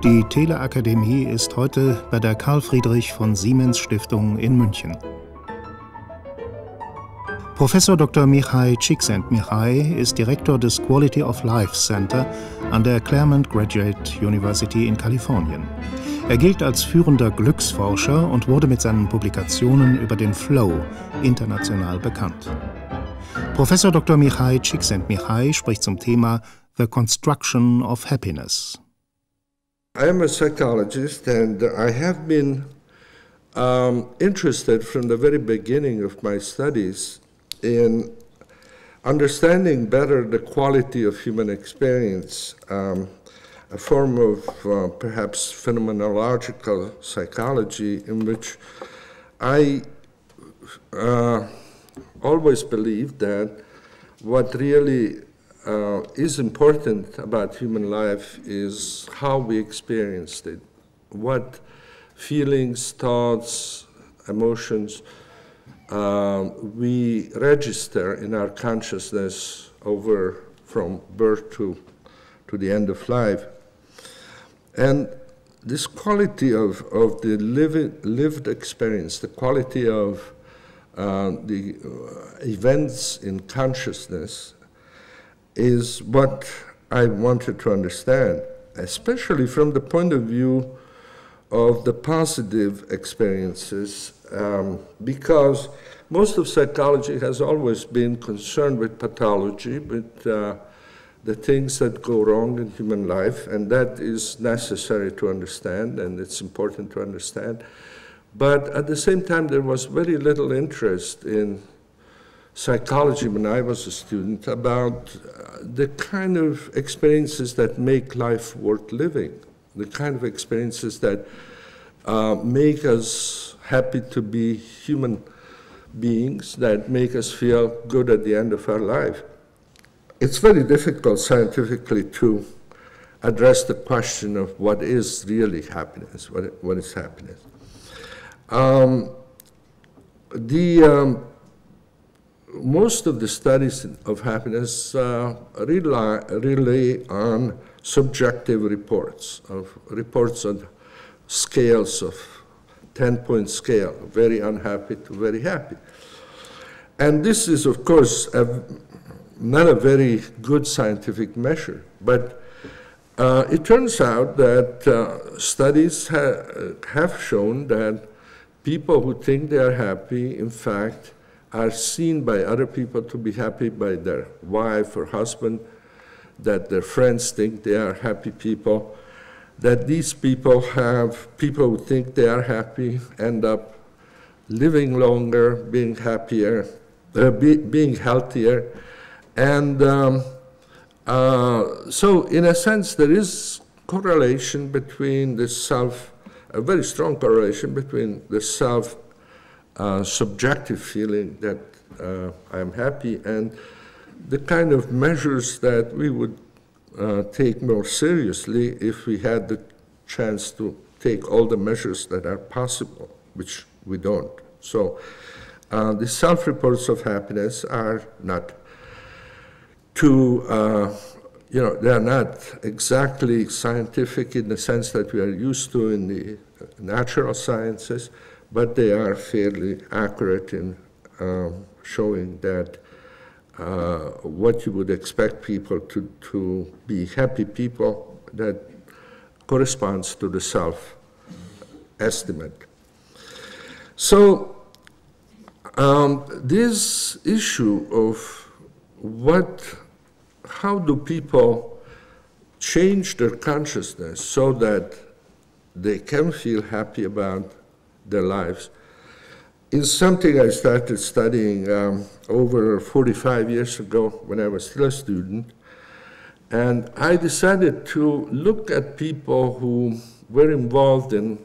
Die Teleakademie ist heute bei der Karl-Friedrich-von-Siemens-Stiftung in München. Professor Dr. Mihály Csíkszentmihályi ist Direktor des Quality of Life Center an der Claremont Graduate University in Kalifornien. Er gilt als führender Glücksforscher und wurde mit seinen Publikationen über den Flow international bekannt. Professor Dr. Mihály Csíkszentmihályi spricht zum Thema The Construction of Happiness. I am a psychologist, and I have been interested from the very beginning of my studies in understanding better the quality of human experience, a form of perhaps phenomenological psychology in which I always believed that what really is important about human life is how we experienced it, what feelings, thoughts, emotions we register in our consciousness over from birth to the end of life. And this quality of the lived experience, the quality of the events in consciousness is what I wanted to understand, especially from the point of view of the positive experiences, because most of psychology has always been concerned with pathology, with the things that go wrong in human life, and that is necessary to understand, and it's important to understand. But at the same time, there was very little interest in psychology when I was a student about the kind of experiences that make life worth living, the kind of experiences that make us happy to be human beings, that make us feel good at the end of our life. It's very difficult scientifically to address the question of what is really happiness, what is happiness. Most of the studies of happiness rely on subjective reports on scales of 10-point scale, very unhappy to very happy. And this is, of course, not a very good scientific measure, but it turns out that studies have shown that people who think they are happy, in fact, are seen by other people to be happy, by their wife or husband, that their friends think they are happy people, that these people who think they are happy end up living longer, being happier, being healthier. And so in a sense, there is correlation between the a very strong correlation between the subjective feeling that I'm happy and the kind of measures that we would take more seriously if we had the chance to take all the measures that are possible, which we don't. So the self-reports of happiness are not they are not exactly scientific in the sense that we are used to in the natural sciences, but they are fairly accurate in showing that what you would expect people to be happy people, that corresponds to the self-estimate. So this issue of how do people change their consciousness so that they can feel happy about their lives is something I started studying over 45 years ago when I was still a student. And I decided to look at people who were involved in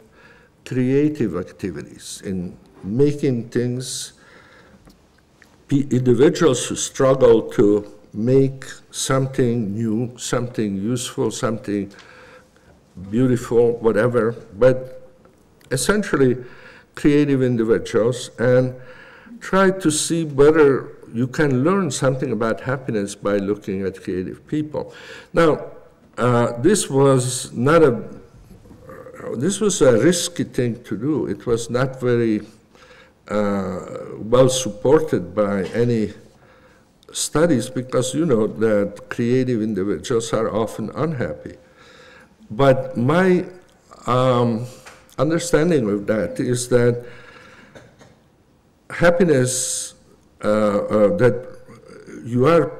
creative activities, in making things, individuals who struggle to make something new, something useful, something beautiful, whatever, but essentially creative individuals, and try to see whether you can learn something about happiness by looking at creative people. Now, this was not a this was a risky thing to do. It was not very well supported by any studies, because you know that creative individuals are often unhappy. But my understanding of that is that happiness, that you are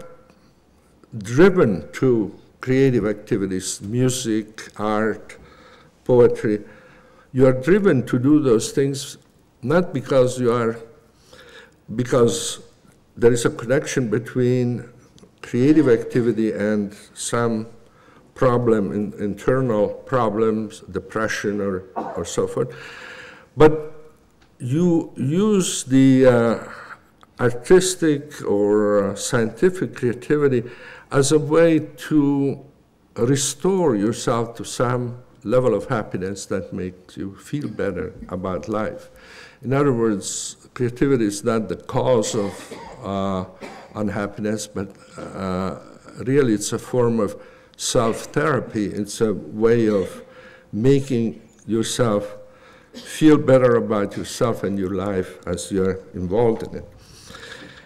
driven to creative activities, music, art, poetry. You are driven to do those things not because because there is a connection between creative activity and some problem, internal problems, depression or so forth, but you use the artistic or scientific creativity as a way to restore yourself to some level of happiness that makes you feel better about life. In other words, creativity is not the cause of unhappiness, but really it's a form of self-therapy. It's a way of making yourself feel better about yourself and your life as you're involved in it.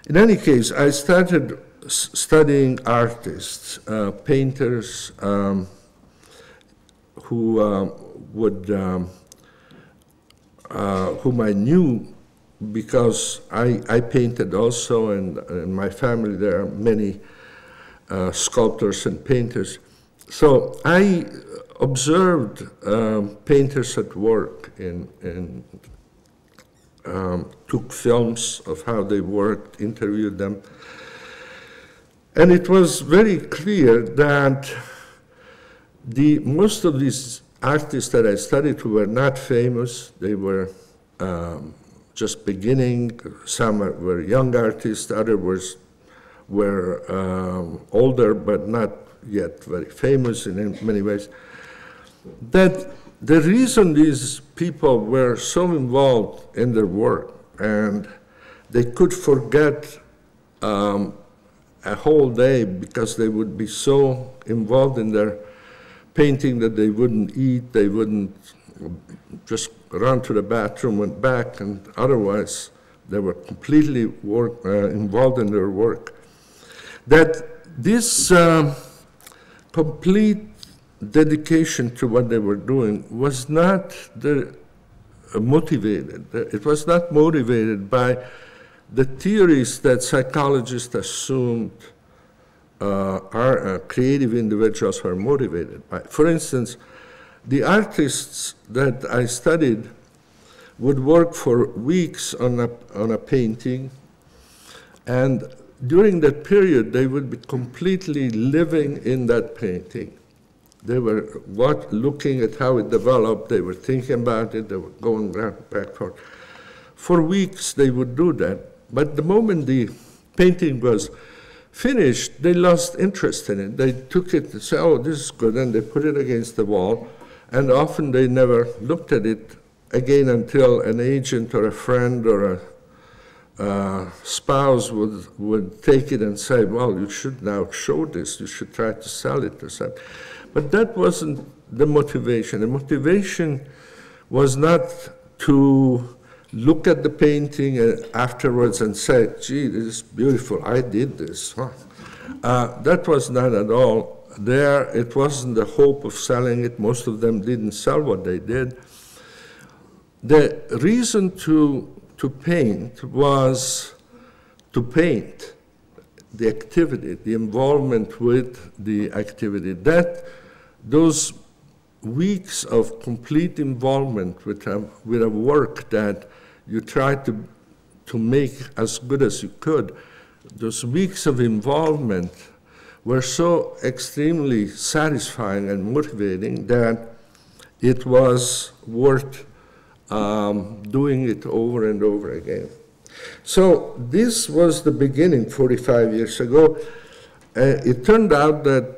In any case, I started studying artists, painters whom I knew because I painted also, and in my family there are many sculptors and painters. So I observed painters at work and took films of how they worked, interviewed them. And it was very clear that most of these artists that I studied who were not famous, they were just beginning. Some were young artists, others were older but not yet very famous in many ways. That the reason these people were so involved in their work and they could forget a whole day because they would be so involved in their painting that they wouldn't eat, they wouldn't just run to the bathroom and back, and otherwise they were completely involved in their work. That this complete dedication to what they were doing was not motivated. It was not motivated by the theories that psychologists assumed creative individuals are motivated by. For instance, the artists that I studied would work for weeks on a painting, and during that period they would be completely living in that painting. They were looking at how it developed, they were thinking about it, they were going back and forth. For weeks they would do that, but the moment the painting was finished, they lost interest in it. They took it and said, oh, this is good, and they put it against the wall, and often they never looked at it again until an agent or a friend or a spouse would take it and say, well, you should now show this, you should try to sell it or something. But that wasn't the motivation. The motivation was not to look at the painting afterwards and say, gee, this is beautiful, I did this. Huh? That was not at all there. It wasn't the hope of selling it. Most of them didn't sell what they did. The reason to paint was to paint the activity, the involvement with the activity. Those weeks of complete involvement with a work that you tried to make as good as you could, those weeks of involvement were so extremely satisfying and motivating that it was worth doing it over and over again. So this was the beginning 45 years ago. It turned out that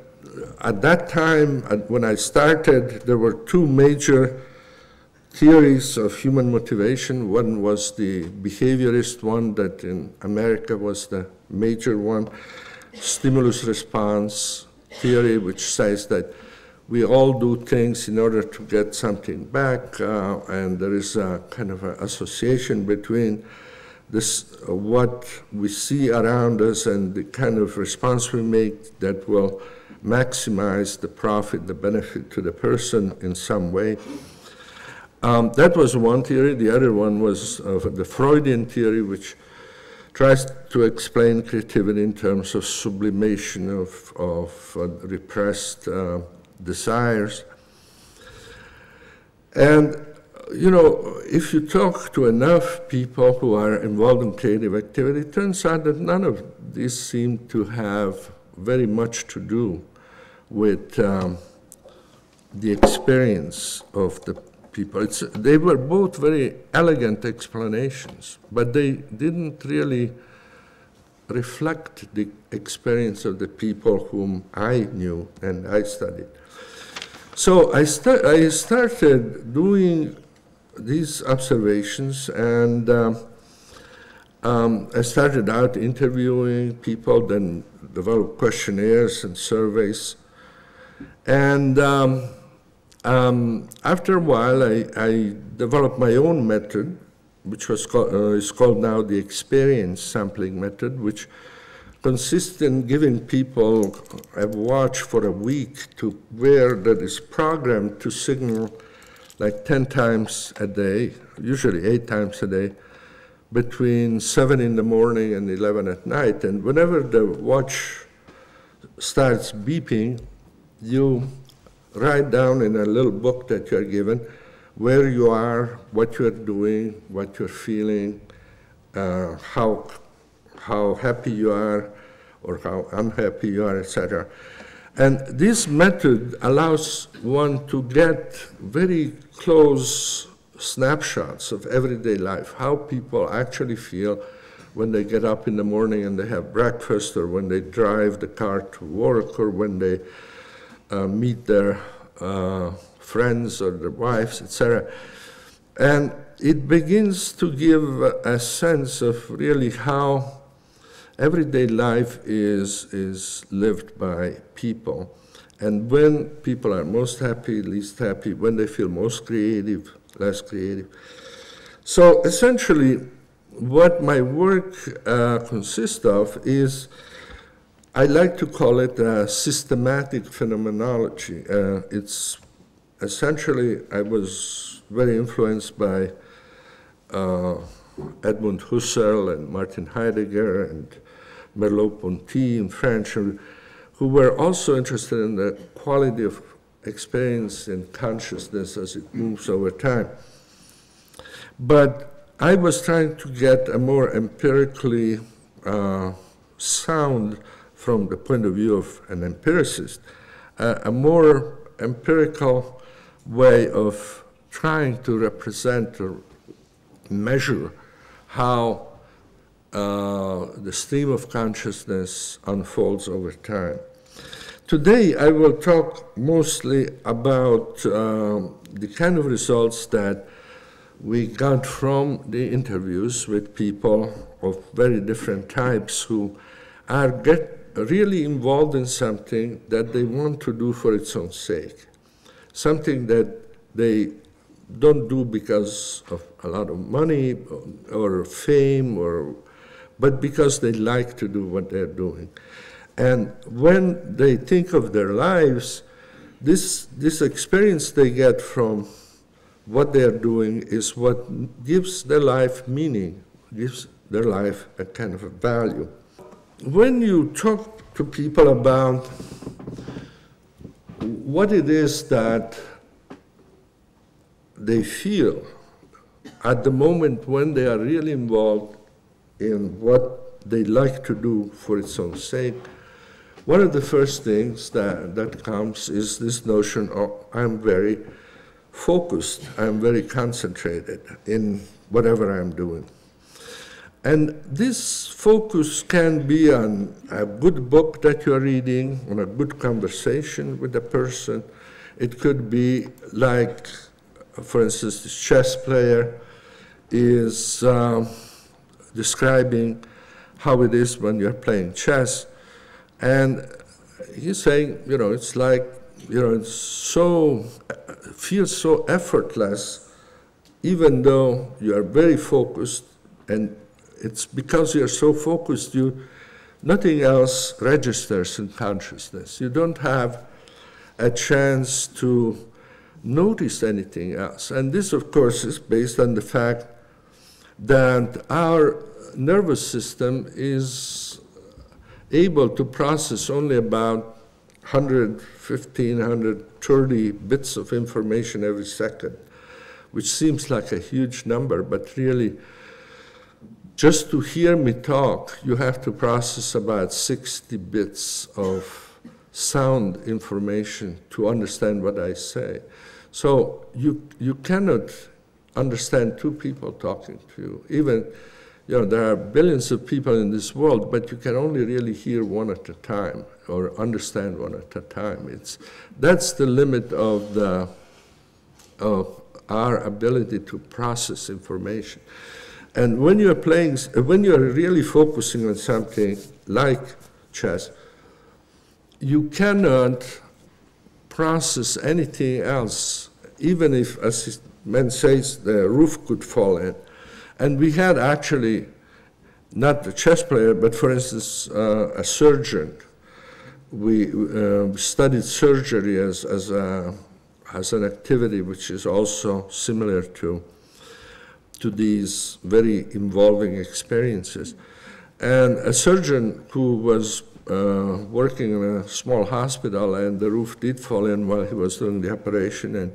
at that time, when I started, there were two major theories of human motivation. One was the behaviorist one that in America was the major one, stimulus response theory, which says that we all do things in order to get something back, and there is a kind of an association between this, what we see around us and the kind of response we make that will maximize the profit, the benefit to the person in some way. That was one theory. The other one was the Freudian theory, which tries to explain creativity in terms of sublimation of repressed desires. And, you know, if you talk to enough people who are involved in creative activity, it turns out that none of these seem to have very much to do with the experience of the people. They were both very elegant explanations, but they didn't really reflect the experience of the people whom I knew and I studied. So I started doing these observations, and I started out interviewing people, then developed questionnaires and surveys. And after a while, I developed my own method, which was is called now the experience sampling method, which consists in giving people a watch for a week to where that is programmed to signal like 10 times a day, usually 8 times a day, between 7 in the morning and 11 at night. And whenever the watch starts beeping, you write down in a little book that you're given where you are, what you're doing, what you're feeling, how happy you are or how unhappy you are, etc. And this method allows one to get very close snapshots of everyday life, how people actually feel when they get up in the morning and they have breakfast, or when they drive the car to work, or when they meet their friends or their wives, etc. And it begins to give a sense of really how everyday life is lived by people. And when people are most happy, least happy, when they feel most creative, less creative. So essentially, what my work consists of is, I like to call it a systematic phenomenology. It's essentially, I was very influenced by Edmund Husserl and Martin Heidegger and Merleau-Ponty in French, who were also interested in the quality of experience and consciousness as it moves over time. But I was trying to get a more empirically sound, from the point of view of an empiricist, a more empirical way of trying to represent or measure how the stream of consciousness unfolds over time. Today, I will talk mostly about the kind of results that we got from the interviews with people of very different types who are really involved in something that they want to do for its own sake, something that they don't do because of a lot of money or fame, but because they like to do what they're doing. And when they think of their lives, this experience they get from what they're doing is what gives their life meaning, gives their life a kind of a value. When you talk to people about what it is that they feel at the moment when they are really involved in what they like to do for its own sake, one of the first things that comes is this notion of, I'm very focused, I'm very concentrated in whatever I'm doing. And this focus can be on a good book that you're reading, on a good conversation with a person. It could be like, for instance, this chess player is describing how it is when you're playing chess. And he's saying, you know, it's like feels so effortless, even though you are very focused, and it's because you are so focused, nothing else registers in consciousness. You don't have a chance to notice anything else. And this, of course, is based on the fact that our nervous system is able to process only about 115, 130 bits of information every second, which seems like a huge number, but really, just to hear me talk, you have to process about 60 bits of sound information to understand what I say. So you cannot understand two people talking to you. Even, there are billions of people in this world, but you can only really hear one at a time or understand one at a time. That's the limit of our ability to process information. And when you're really focusing on something like chess, you cannot process anything else, even if, as man says, the roof could fall in. And we had actually, not the chess player, but for instance, a surgeon. We studied surgery as an activity which is also similar to these very involving experiences. And a surgeon who was working in a small hospital, and the roof did fall in while he was doing the operation,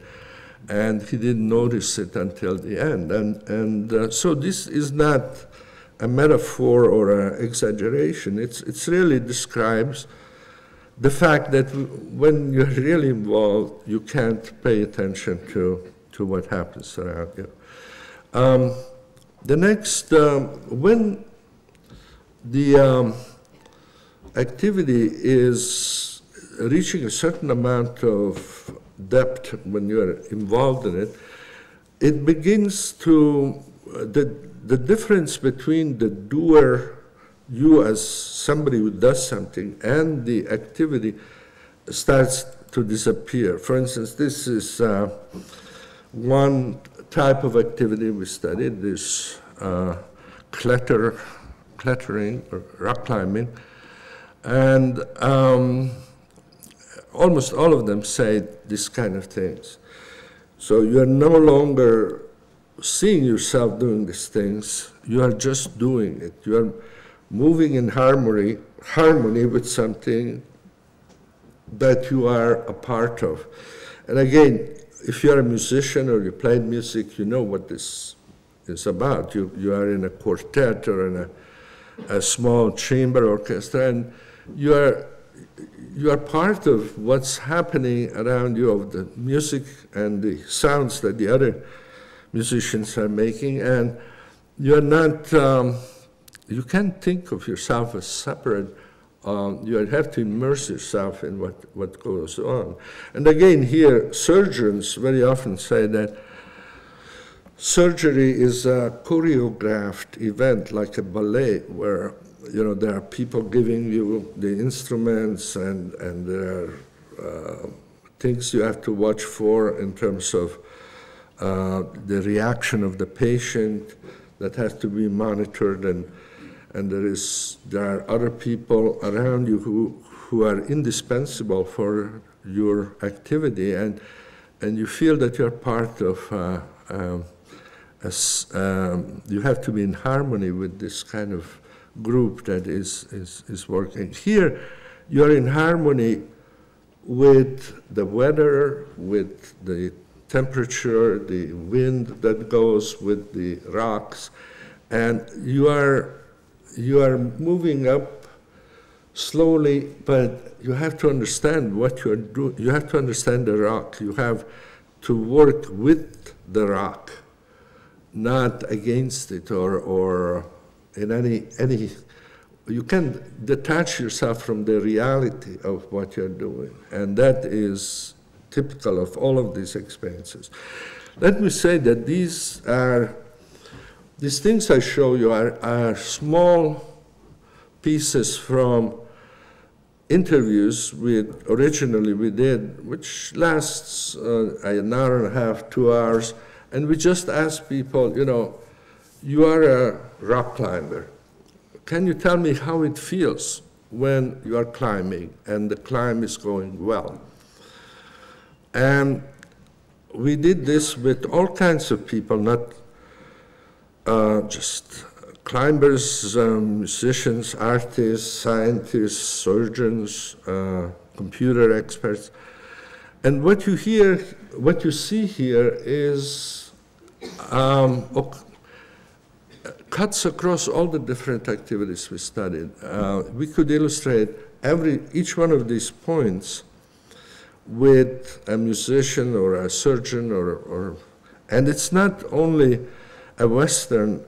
and he didn't notice it until the end. And so this is not a metaphor or an exaggeration. It really describes the fact that when you're really involved, you can't pay attention to what happens around you. The next, when the activity is reaching a certain amount of depth when you're involved in it, it begins to, the difference between the doer, you as somebody who does something, and the activity starts to disappear. For instance, this is one type of activity we studied, this clattering or rock climbing, and almost all of them say this kind of things. So you are no longer seeing yourself doing these things, you are just doing it. You are moving in harmony with something that you are a part of. And again, if you're a musician or you played music, you know what this is about. You are in a quartet or in a small chamber orchestra, and you are part of what's happening around you, of the music and the sounds that the other musicians are making, and you're not, you can't think of yourself as separate. You have to immerse yourself in what goes on. And again, here, surgeons very often say that surgery is a choreographed event, like a ballet, where there are people giving you the instruments, and there are things you have to watch for in terms of the reaction of the patient that has to be monitored, and there are other people around you who are indispensable for your activity, and you feel that you're part of you have to be in harmony with this kind of group that is working. Here, you're in harmony with the weather, with the temperature, the wind that goes with the rocks, and you are moving up slowly, but you have to understand what you're doing. You have to understand the rock. You have to work with the rock, not against it or in any. You can detach yourself from the reality of what you're doing, and that is typical of all of these experiences. Let me say that these things I show you are small pieces from interviews originally we did, which lasts an hour and a half, 2 hours, and we just ask people, you know, you are a rock climber. Can you tell me how it feels when you are climbing and the climb is going well? And we did this with all kinds of people, not just climbers, musicians, artists, scientists, surgeons, computer experts. And what you hear, what you see here is cuts across all the different activities we studied. We could illustrate each one of these points with a musician or a surgeon, and it's not only a Western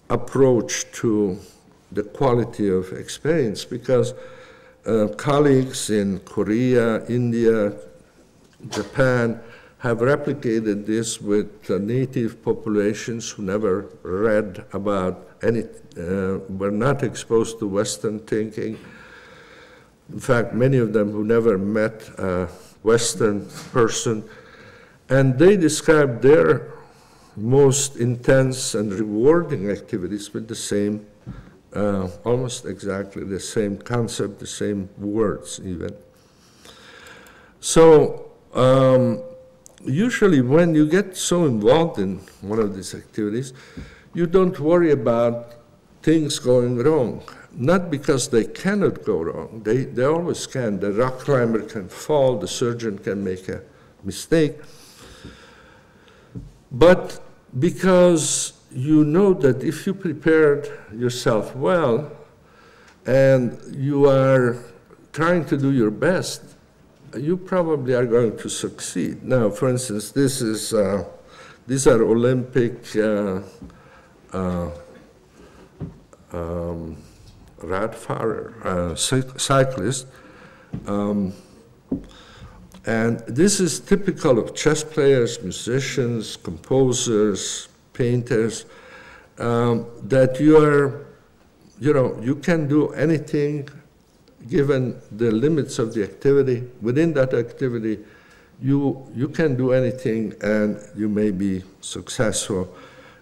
approach to the quality of experience, because colleagues in Korea, India, Japan have replicated this with native populations who never read about any, were not exposed to Western thinking. In fact, many of them who never met a Western person, and they described their most intense and rewarding activities with the same, almost exactly the same concept, the same words even. So usually when you get so involved in one of these activities, you don't worry about things going wrong. Not because they cannot go wrong, they always can. The rock climber can fall, the surgeon can make a mistake, but because you know that if you prepared yourself well and you are trying to do your best, you probably are going to succeed. Now, for instance, these are Olympic Radfahrer, cyclists, and this is typical of chess players, musicians, composers, painters, that you can do anything given the limits of the activity. Within that activity, you can do anything and you may be successful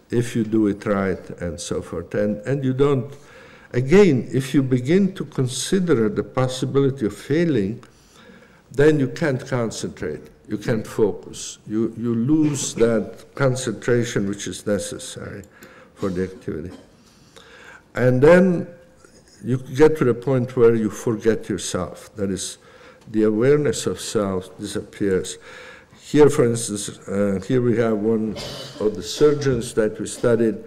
if you do it right and so forth. And you don't, again, if you begin to consider the possibility of failing, then you can't concentrate, you can't focus. You lose that concentration which is necessary for the activity. And then you get to the point where you forget yourself. That is, the awareness of self disappears. Here, for instance, here we have one of the surgeons that we studied.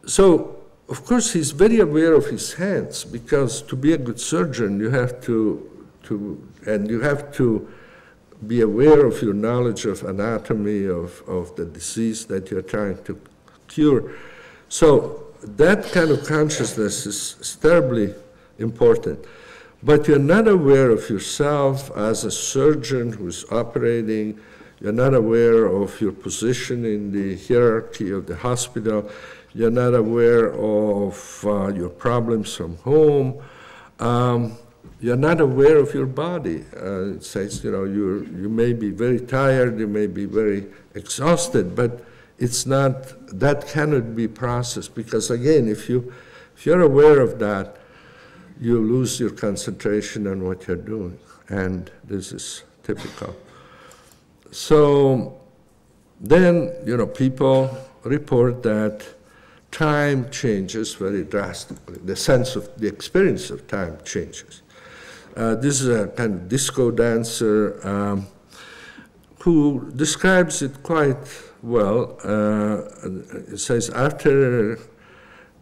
So, of course, he's very aware of his hands, because to be a good surgeon, you have to be aware of your knowledge of anatomy, of the disease that you're trying to cure. So that kind of consciousness is terribly important. But you're not aware of yourself as a surgeon who's operating. You're not aware of your position in the hierarchy of the hospital. You're not aware of your problems from home. You're not aware of your body. It says, you may be very tired, you may be very exhausted, but it's not, that cannot be processed, because again, if you're aware of that, you lose your concentration on what you're doing, and this is typical. So then, people report that time changes very drastically. The experience of time changes. This is a kind of disco dancer who describes it quite well. It says, after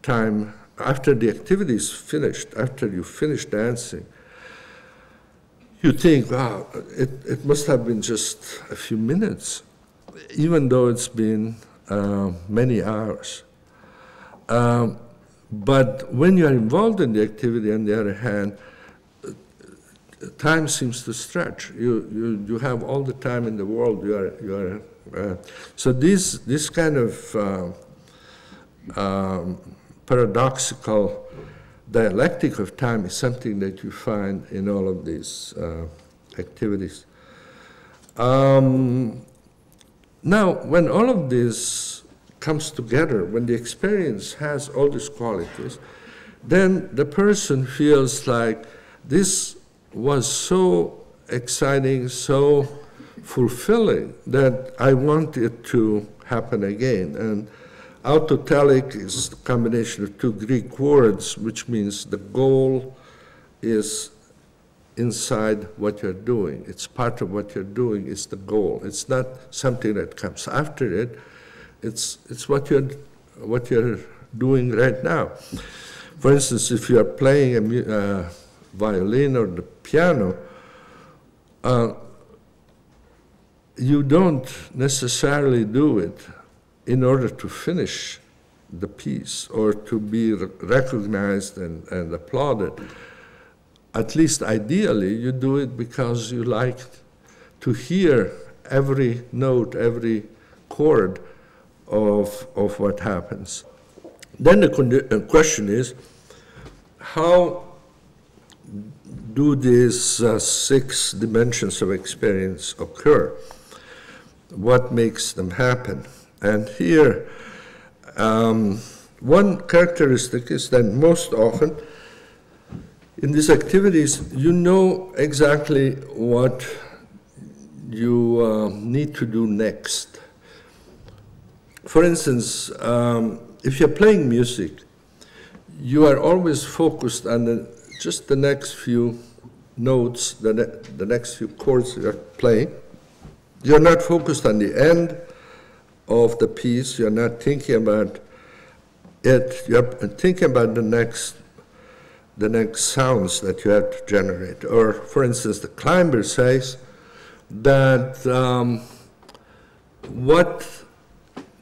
the activity is finished, after you finish dancing, you think, wow, it must have been just a few minutes, even though it's been many hours. But when you are involved in the activity, on the other hand, time seems to stretch. You have all the time in the world. So this kind of paradoxical dialectic of time is something that you find in all of these activities. Now, when all of this comes together, when the experience has all these qualities, then the person feels like this was so exciting, so fulfilling, that I want it to happen again. And autotelic is a combination of two Greek words, which means the goal is inside what you're doing. It's part of what you're doing, it's the goal. It's not something that comes after it. It's what you're doing right now. For instance, if you are playing a violin or the piano, you don't necessarily do it in order to finish the piece or to be recognized and applauded. At least ideally, you do it because you like to hear every note, every chord of what happens. Then the question is, how do these 6 dimensions of experience occur? What makes them happen? And here, one characteristic is that most often in these activities, you know exactly what you need to do next. For instance, if you're playing music, you are always focused on just the next few notes, the next few chords you're playing. You're not focused on the end of the piece. You're not thinking about it. You're thinking about the next sounds that you have to generate. Or, for instance, the climber says that what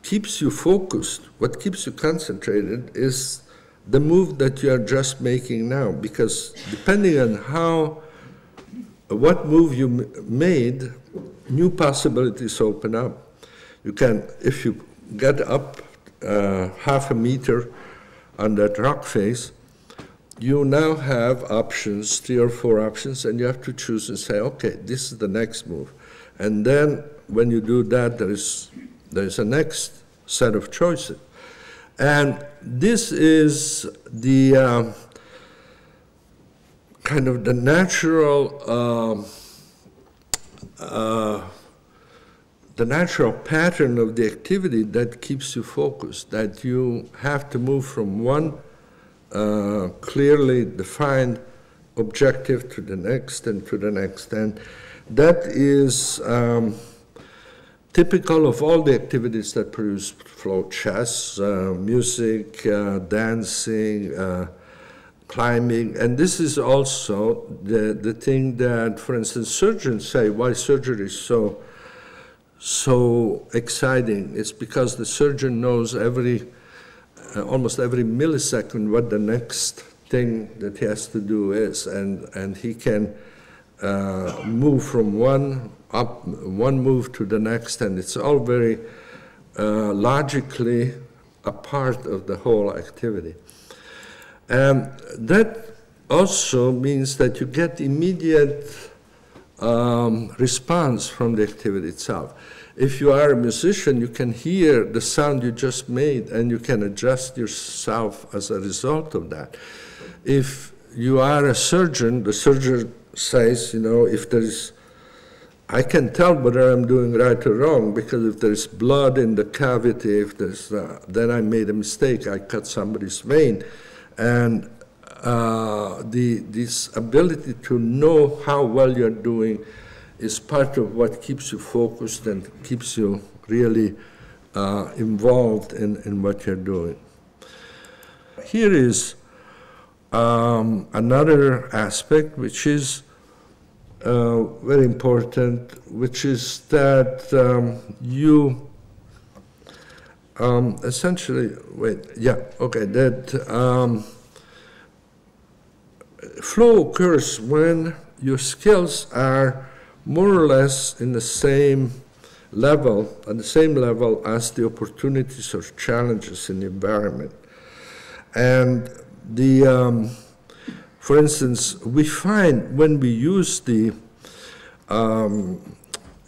keeps you focused, what keeps you concentrated is the move that you are just making now, because depending on what move you made, new possibilities open up. You can, if you get up half a meter on that rock face, you now have options, 3 or 4 options, and you have to choose and say, okay, this is the next move. And then when you do that, there is a next set of choices. And this is the kind of the natural pattern of the activity that keeps you focused, that you have to move from one clearly defined objective to the next and to the next. And that is typical of all the activities that produce flow: chess, music, dancing, climbing. And this is also the thing that, for instance, surgeons say why surgery is so exciting. It's because the surgeon knows almost every millisecond what the next thing that he has to do is, and he can move from one move to the next, and it's all very logically a part of the whole activity. And that also means that you get immediate response from the activity itself. If you are a musician, you can hear the sound you just made, and you can adjust yourself as a result of that. If you are a surgeon, the surgeon says, if there is, I can tell whether I'm doing right or wrong, because if there's blood in the cavity, if there's, then I made a mistake, I cut somebody's vein. And this ability to know how well you're doing is part of what keeps you focused and keeps you really involved in what you're doing. Here is another aspect which is very important, which is that you essentially, that flow occurs when your skills are more or less in the same level, at the same level as the opportunities or challenges in the environment. And For instance, we find when we use the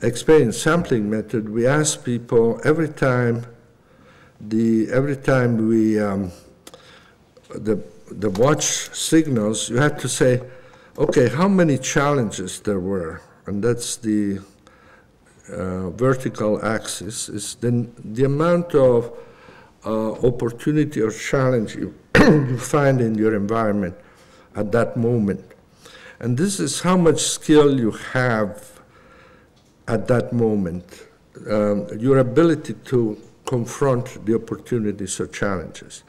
experience sampling method, we ask people every time we the watch signals, you have to say, okay, how many challenges there were, and that's the vertical axis, is then the amount of opportunity or challenge you find in your environment at that moment. And this is how much skill you have at that moment, your ability to confront the opportunities or challenges.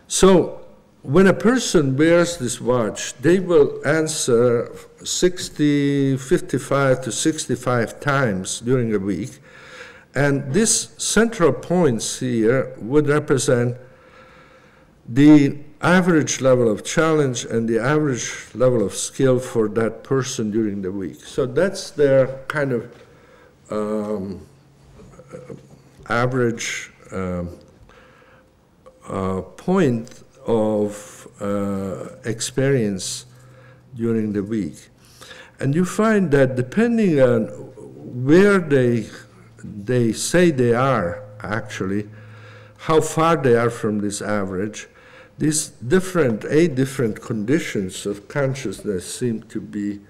So when a person wears this watch, they will answer 55 to 65 times during a week. And these central points here would represent the average level of challenge and the average level of skill for that person during the week. So that's their kind of average point of experience during the week. And you find that depending on where they say they are actually, how far they are from this average, these eight different conditions of consciousness seem to be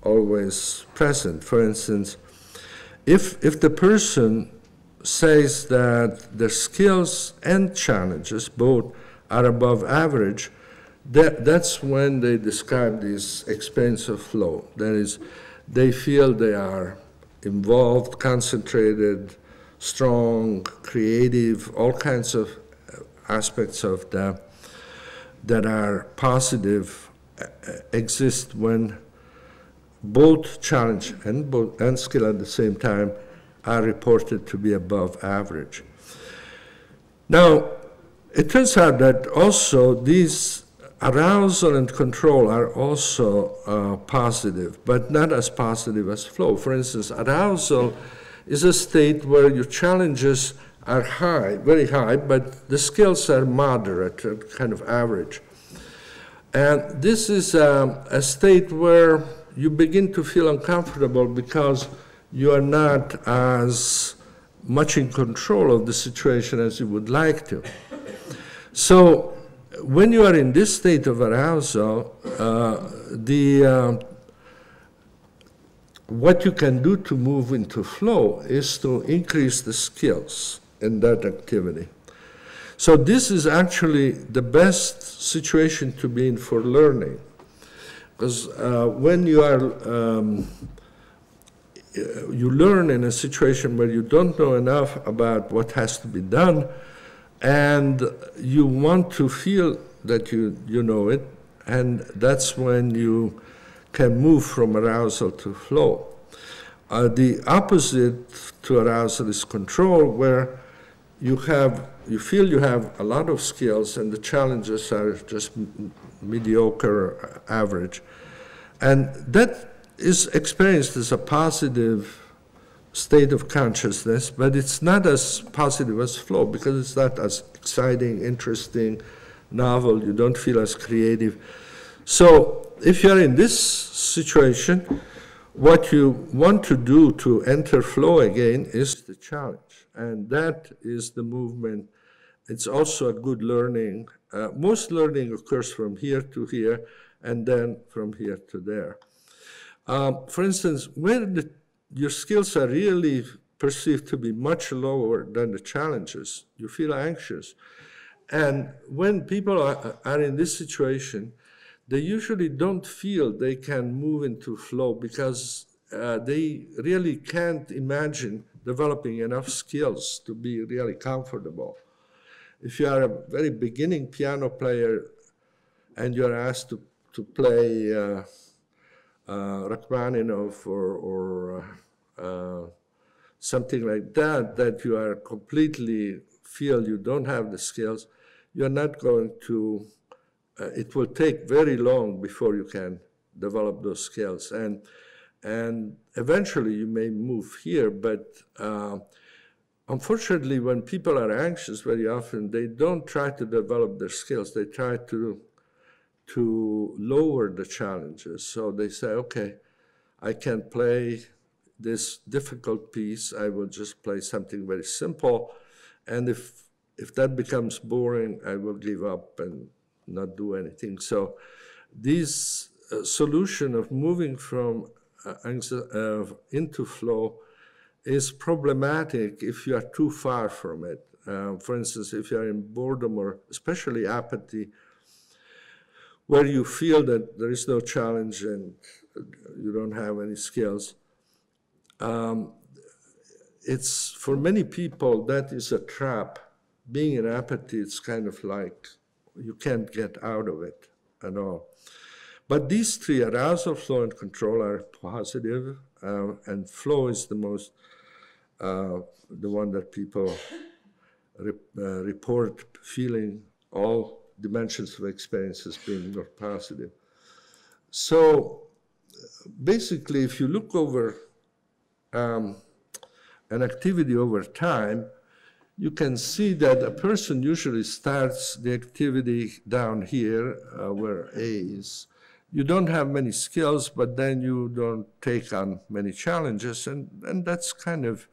always present. For instance, if the person says that their skills and challenges both are above average, that's when they describe this experience of flow. That is, they feel they are involved, concentrated, strong, creative, all kinds of aspects of that are positive exist when both challenge and skill at the same time are reported to be above average. Now, it turns out that also these arousal and control are also positive, but not as positive as flow. For instance, arousal is a state where your challenges are high, very high, but the skills are moderate, kind of average. And this is a state where you begin to feel uncomfortable because you are not as much in control of the situation as you would like to. So when you are in this state of arousal, what you can do to move into flow is to increase the skills in that activity. So this is actually the best situation to be in for learning, because when you are you learn in a situation where you don't know enough about what has to be done, and you want to feel that you know it, and that's when you can move from arousal to flow. The opposite to arousal is control, where you feel you have a lot of skills and the challenges are just mediocre, average. And that is experienced as a positive state of consciousness, but it's not as positive as flow because it's not as exciting, interesting, novel. You don't feel as creative. So if you're in this situation, what you want to do to enter flow again is the challenge. And that is the movement. It's also a good learning. Most learning occurs from here to here and then from here to there. For instance, when your skills are really perceived to be much lower than the challenges, you feel anxious. And when people are in this situation, they usually don't feel they can move into flow because they really can't imagine developing enough skills to be really comfortable. If you are a very beginning piano player and you're asked to play Rachmaninoff or something like that you are completely feel you don't have the skills, you're not going to, it will take very long before you can develop those skills. And eventually you may move here, but unfortunately, when people are anxious, very often they don't try to develop their skills. They try to lower the challenges. So they say, okay, I can't play this difficult piece. I will just play something very simple. And if that becomes boring, I will give up and not do anything. So this solution of moving from into flow is problematic if you are too far from it. For instance, if you are in boredom or especially apathy, where you feel that there is no challenge and you don't have any skills, it's for many people that is a trap. Being in apathy, it's kind of like you can't get out of it at all. But these three, arousal, flow, and control, are positive, and flow is the most, the one that people report feeling all dimensions of experience as being more positive. So basically, if you look over an activity over time, you can see that a person usually starts the activity down here, where A is. You don't have many skills, but then you don't take on many challenges, and that's kind of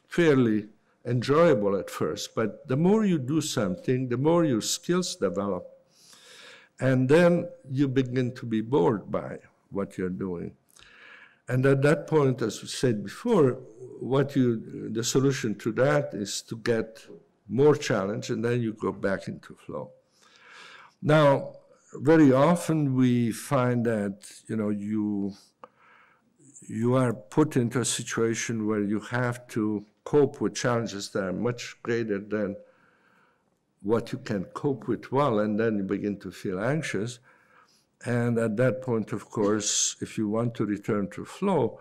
fairly enjoyable at first. But the more you do something, the more your skills develop, and then you begin to be bored by what you're doing. And at that point, as we said before, the solution to that is to get more challenge, and then you go back into flow. Now, very often we find that, you are put into a situation where you have to cope with challenges that are much greater than what you can cope with well, and then you begin to feel anxious. And at that point, of course, if you want to return to flow,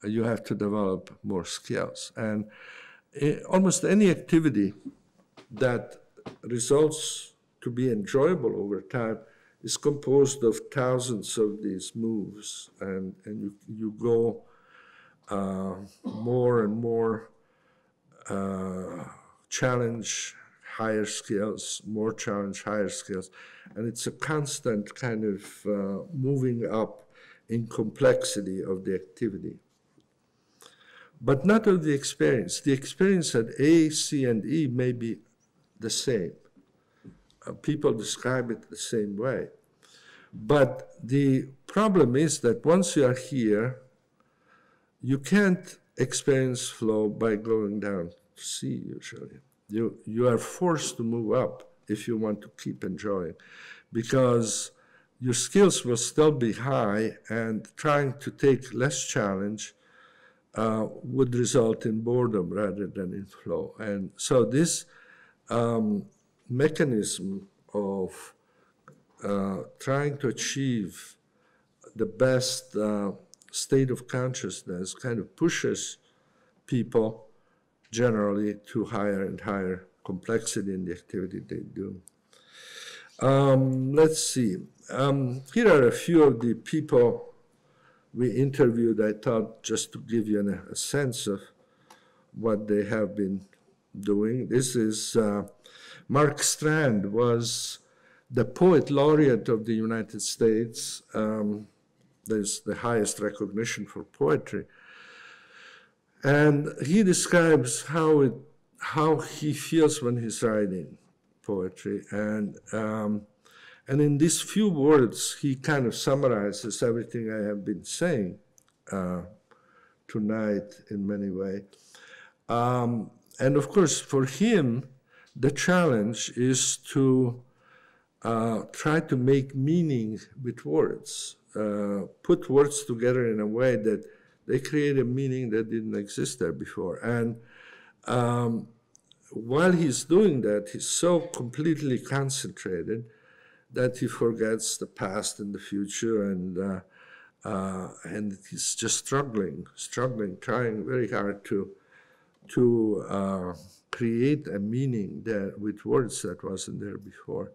you have to develop more skills. And almost any activity that results to be enjoyable over time is composed of thousands of these moves, and you go more and more challenge, higher skills, more challenge, higher skills. And it's a constant kind of moving up in complexity of the activity. But not of the experience. The experience at A, C, and E may be the same. People describe it the same way. But the problem is that once you are here, you can't experience flow by going down to C usually. You are forced to move up if you want to keep enjoying, because your skills will still be high, and trying to take less challenge would result in boredom rather than in flow. And so this mechanism of trying to achieve the best state of consciousness kind of pushes people generally to higher and higher complexity in the activity they do. Let's see. Here are a few of the people we interviewed, I thought, just to give you a sense of what they have been doing. This is Mark Strand, was the poet laureate of the United States. There's the highest recognition for poetry. And he describes how he feels when he's writing poetry. And in these few words, he kind of summarizes everything I have been saying tonight in many ways. And of course, for him, the challenge is to try to make meaning with words, put words together in a way that they create a meaning that didn't exist there before. And while he's doing that, he's so completely concentrated that he forgets the past and the future, and he's just struggling, trying very hard to create a meaning that with words that wasn't there before.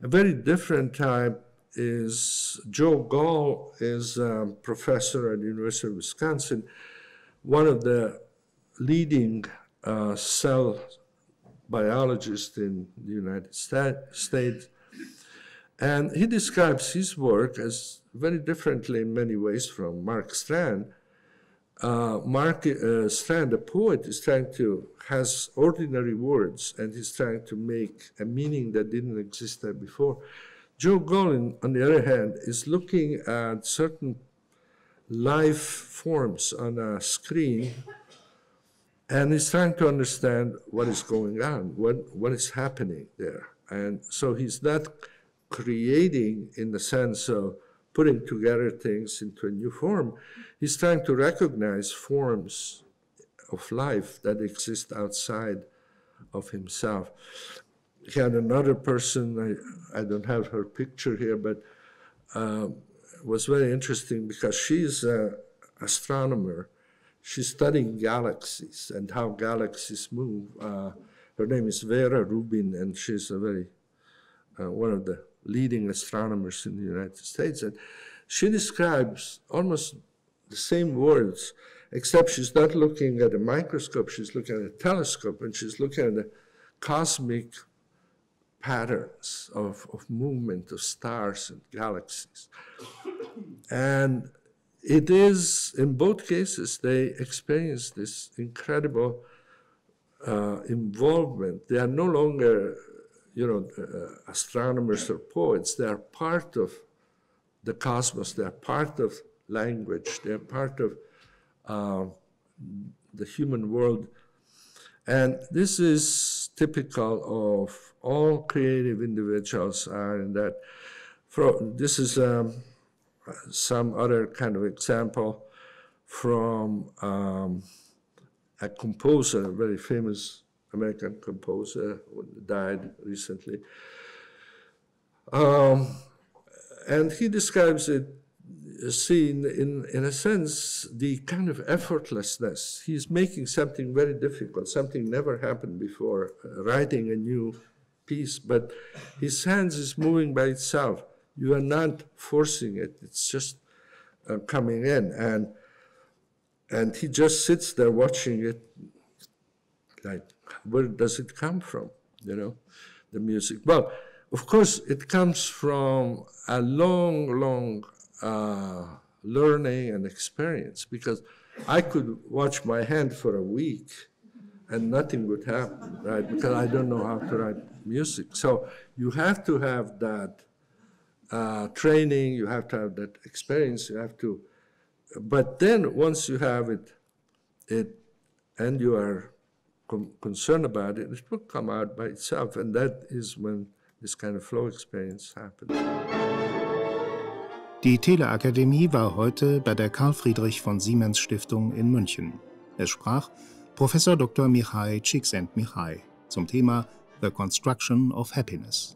A very different type is Joe Gall, is a professor at the University of Wisconsin, one of the leading cell biologist in the United States. And he describes his work as very differently in many ways from Mark Strand. Strand, a poet, has ordinary words, and he's trying to make a meaning that didn't exist there before. Joe Gall, on the other hand, is looking at certain life forms on a screen, and he's trying to understand what is going on, what is happening there. And so he's not creating in the sense of putting together things into a new form. He's trying to recognize forms of life that exist outside of himself. He had another person, I don't have her picture here, but was very interesting because she's an astronomer. She's studying galaxies and how galaxies move. Her name is Vera Rubin, and she's a very one of the leading astronomers in the United States. And she describes almost the same words, except she's not looking at a microscope, she's looking at a telescope, and she's looking at the cosmic patterns of movement of stars and galaxies. And it is, in both cases, they experience this incredible involvement. They are no longer, astronomers or poets. They are part of the cosmos. They are part of language. They are part of the human world. And this is typical of all creative individuals are in that. This is some other kind of example from a composer, a very famous American composer who died recently. And he describes it, in a sense, the kind of effortlessness. He's making something very difficult, something never happened before, writing a new piece, but his hands is moving by itself. You are not forcing it, it's just coming in. And he just sits there watching it, like, where does it come from, the music? Well, of course, it comes from a long learning and experience, because I could watch my hand for a week and nothing would happen, right? Because I don't know how to write music. So you have to have that training, you have to have that experience, you have to, but then once you have it and you are concerned about it, it will come out by itself, and that is when this kind of flow experience happens. Die Teleakademie war heute bei der Karl-Friedrich-von-Siemens-Stiftung in München. Es sprach Professor Dr. Mihály Csíkszentmihályi zum Thema The Construction of Happiness.